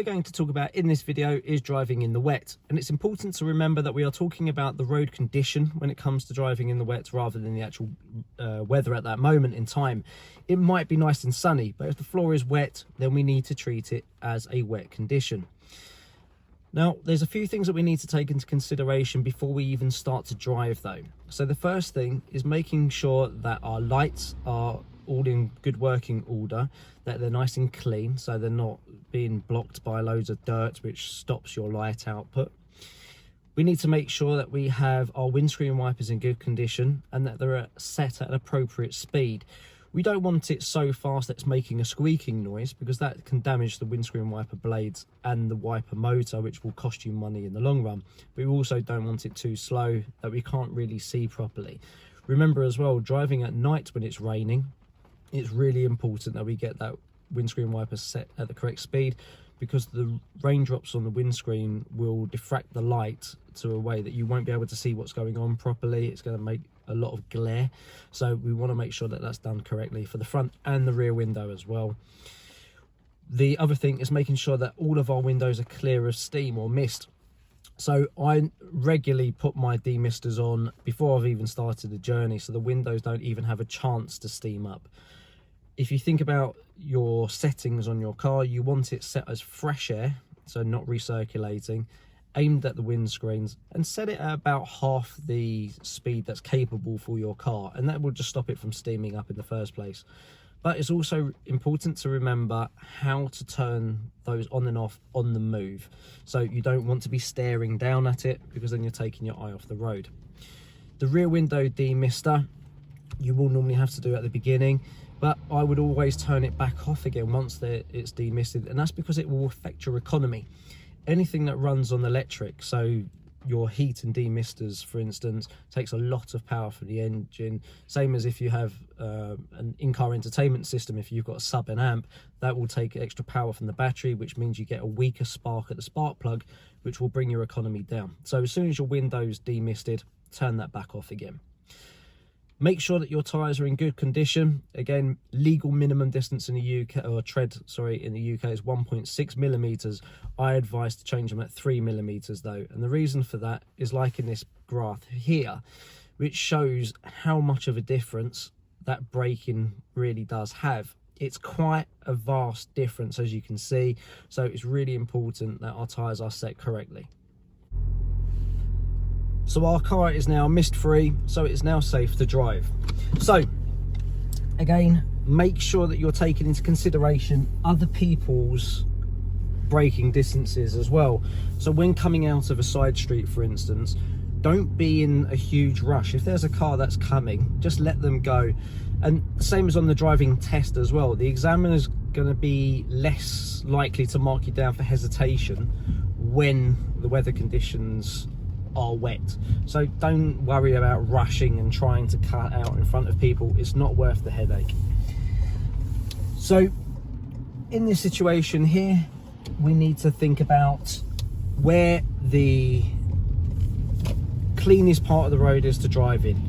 we're going to talk about in this video is driving in the wet. And it's important to remember that we are talking about the road condition when it comes to driving in the wet rather than the actual weather at that moment in time. It might be nice and sunny, but if the floor is wet, then we need to treat it as a wet condition. Now, there's a few things that we need to take into consideration before we even start to drive though. So the first thing is making sure that our lights are all in good working order, that they're nice and clean, so they're not being blocked by loads of dirt which stops your light output. We need to make sure that we have our windscreen wipers in good condition and that they're set at an appropriate speed. We don't want it so fast that it's making a squeaking noise, because that can damage the windscreen wiper blades and the wiper motor, which will cost you money in the long run. But we also don't want it too slow that we can't really see properly. Remember as well, driving at night when it's raining, it's really important that we get that windscreen wiper set at the correct speed, because the raindrops on the windscreen will diffract the light to a way that you won't be able to see what's going on properly. It's going to make a lot of glare, so we want to make sure that that's done correctly for the front and the rear window as well. The other thing is making sure that all of our windows are clear of steam or mist. So I regularly put my demisters on before I've even started the journey, so the windows don't even have a chance to steam up. If you think about your settings on your car, you want it set as fresh air, so not recirculating, aimed at the windscreens, and set it at about half the speed that's capable for your car, and that will just stop it from steaming up in the first place. But it's also important to remember how to turn those on and off on the move. So you don't want to be staring down at it, because then you're taking your eye off the road. The rear window demister, you will normally have to do at the beginning, but I would always turn it back off again once it's demisted, and that's because it will affect your economy. Anything that runs on electric, so your heat and demisters for instance, takes a lot of power from the engine. Same as if you have an in-car entertainment system, if you've got a sub and amp, that will take extra power from the battery, which means you get a weaker spark at the spark plug, which will bring your economy down. So as soon as your window's demisted, turn that back off again. Make sure that your tyres are in good condition. Again, legal minimum distance in the UK, or tread, sorry, in the UK is 1.6 millimeters. I advise to change them at 3 millimeters though. And the reason for that is like in this graph here, which shows how much of a difference that braking really does have. It's quite a vast difference, as you can see. So it's really important that our tyres are set correctly. So our car is now mist free, so it's now safe to drive. So again, make sure that you're taking into consideration other people's braking distances as well. So when coming out of a side street, for instance, don't be in a huge rush. If there's a car that's coming, just let them go. And same as on the driving test as well, the examiner's going to be less likely to mark you down for hesitation when the weather conditions are wet. So don't worry about rushing and trying to cut out in front of people. It's not worth the headache. So in this situation here, we need to think about where the cleanest part of the road is to drive in.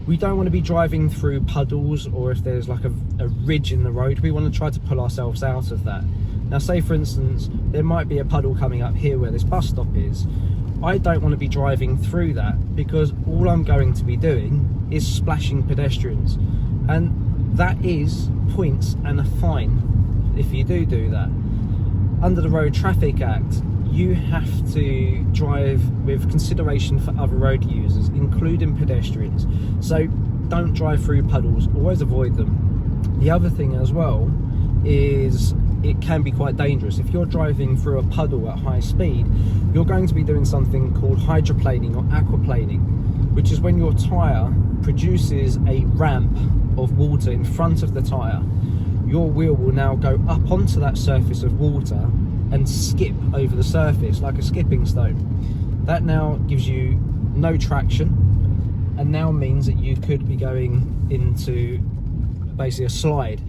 We don't want to be driving through puddles, or if there's like a ridge in the road, we want to try to pull ourselves out of that. Now say for instance, there might be a puddle coming up here where this bus stop is. I don't want to be driving through that, because all I'm going to be doing is splashing pedestrians, and that is points and a fine if you do that. Under the Road Traffic Act, you have to drive with consideration for other road users, including pedestrians. So don't drive through puddles, always avoid them. The other thing as well is it can be quite dangerous. If you're driving through a puddle at high speed, you're going to be doing something called hydroplaning or aquaplaning, which is when your tyre produces a ramp of water in front of the tyre. Your wheel will now go up onto that surface of water and skip over the surface like a skipping stone. That now gives you no traction, and now means that you could be going into basically a slide.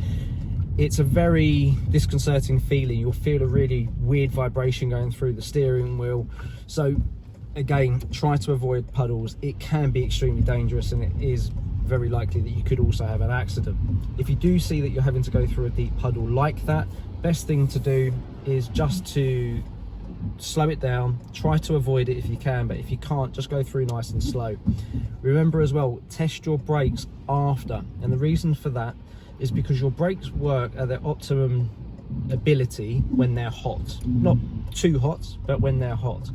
It's a very disconcerting feeling. You'll feel a really weird vibration going through the steering wheel. So again, try to avoid puddles. It can be extremely dangerous, and it is very likely that you could also have an accident. If you do see that you're having to go through a deep puddle like that, best thing to do is just to slow it down, try to avoid it if you can, but if you can't, just go through nice and slow. Remember as well, test your brakes after, and the reason for that is because your brakes work at their optimum ability when they're hot, not too hot, but when they're hot.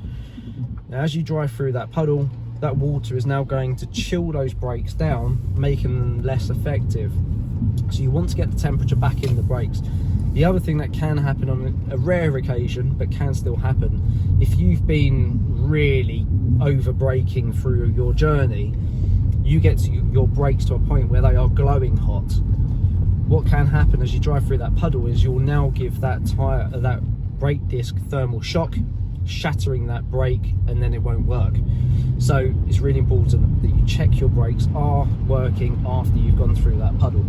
Now as you drive through that puddle, that water is now going to chill those brakes down, making them less effective. So you want to get the temperature back in the brakes. The other thing that can happen on a rare occasion, but can still happen, if you've been really over braking through your journey, you get to your brakes to a point where they are glowing hot. What can happen as you drive through that puddle is you'll now give that brake disc thermal shock, shattering that brake, and then it won't work. So it's really important that you check your brakes are working after you've gone through that puddle.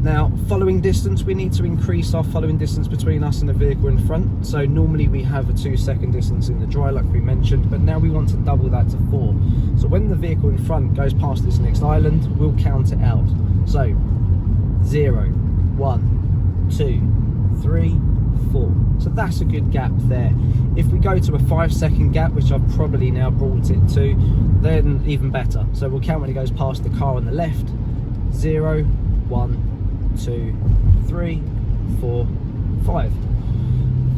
Now, following distance, we need to increase our following distance between us and the vehicle in front. So normally we have a 2-second distance in the dry, like we mentioned, but now we want to double that to 4. So when the vehicle in front goes past this next island, we'll count it out. So 0, 1, 2, 3, 4. So that's a good gap there. If we go to a 5-second gap, which I've probably now brought it to, then even better. So we'll count when it goes past the car on the left. 0, 1, 2, 3, 4, 5.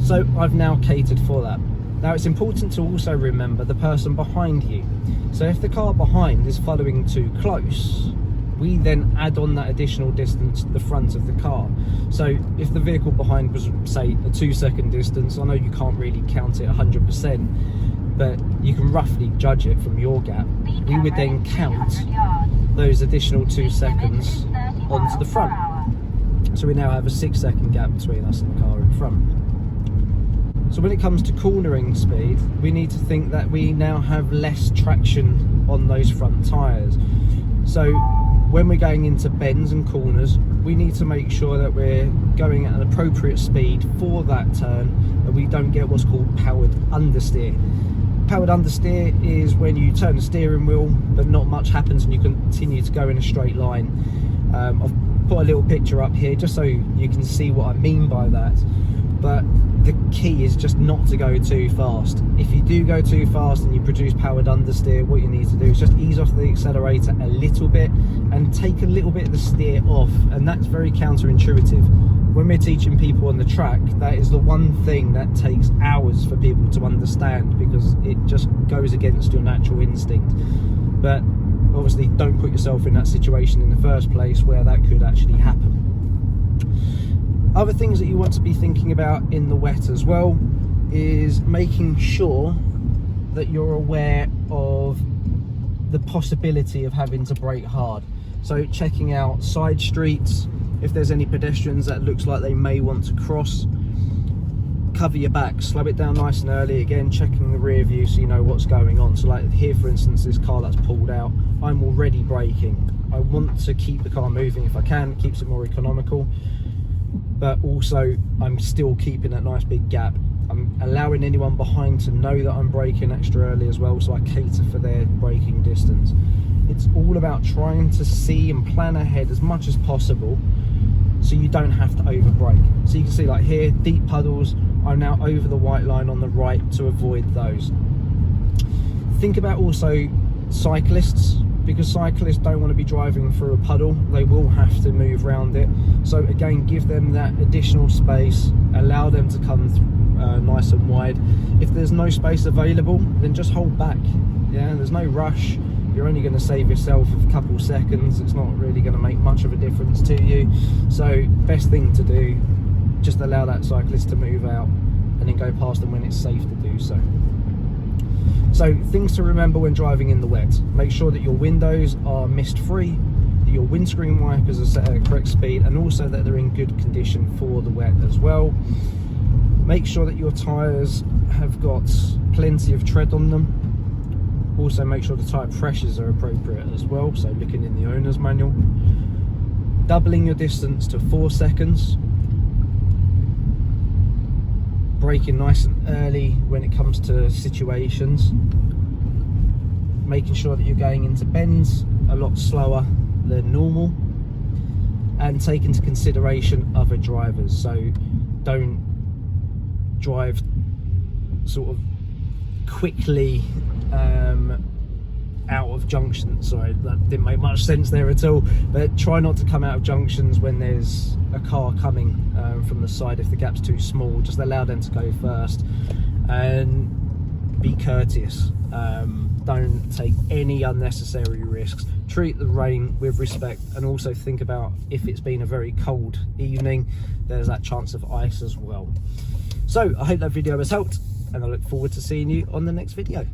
So I've now catered for that. Now it's important to also remember the person behind you. So if the car behind is following too close, we then add on that additional distance to the front of the car. So if the vehicle behind was, say, a 2-second distance, I know you can't really count it 100%, but you can roughly judge it from your gap. We would then count those additional 2 seconds onto the front. So we now have a 6-second gap between us and the car in front. So when it comes to cornering speed, we need to think that we now have less traction on those front tyres. So when we're going into bends and corners, we need to make sure that we're going at an appropriate speed for that turn, and we don't get what's called powered understeer. Powered understeer is when you turn the steering wheel but not much happens and you continue to go in a straight line. I've put a little picture up here just so you can see what I mean by that, but the key is just not to go too fast. If you do go too fast and you produce powered understeer, what you need to do is just ease off the accelerator a little bit and take a little bit of the steer off, and that's very counterintuitive. When we're teaching people on the track, that is the one thing that takes hours for people to understand, because it just goes against your natural instinct. But obviously don't put yourself in that situation in the first place where that could actually happen. Other things that you want to be thinking about in the wet as well is making sure that you're aware of the possibility of having to brake hard. So checking out side streets, if there's any pedestrians that looks like they may want to cross, cover your back, slow it down nice and early. Again, checking the rear view so you know what's going on. So like here, for instance, this car that's pulled out, I'm already braking. I want to keep the car moving if I can. It keeps it more economical, but also I'm still keeping that nice big gap. I'm allowing anyone behind to know that I'm braking extra early as well, so I cater for their braking distance. It's all about trying to see and plan ahead as much as possible so you don't have to over brake. So you can see, like here, deep puddles, I'm now over the white line on the right to avoid those. Think about also cyclists, because cyclists don't want to be driving through a puddle. They will have to move around it. So again, give them that additional space, allow them to come nice and wide. If there's no space available, then just hold back. Yeah, there's no rush. You're only going to save yourself a couple seconds. It's not really going to make much of a difference to you. So best thing to do, just allow that cyclist to move out and then go past them when it's safe to do so. So things to remember when driving in the wet: make sure that your windows are mist free, that your windscreen wipers are set at a correct speed, and also that they're in good condition for the wet as well. Make sure that your tyres have got plenty of tread on them. Also make sure the tyre pressures are appropriate as well, so looking in the owner's manual. Doubling your distance to 4 seconds. Braking nice and early when it comes to situations. Making sure that you're going into bends a lot slower than normal. and take into consideration other drivers. So don't drive sort of quickly out of junctions. Sorry, that didn't make much sense there at all, but try not to come out of junctions when there's a car coming from the side. If the gap's too small, just allow them to go first, and be courteous. Don't take any unnecessary risks. Treat the rain with respect, and also think about, if it's been a very cold evening, there's that chance of ice as well. So I hope that video has helped, and I look forward to seeing you on the next video.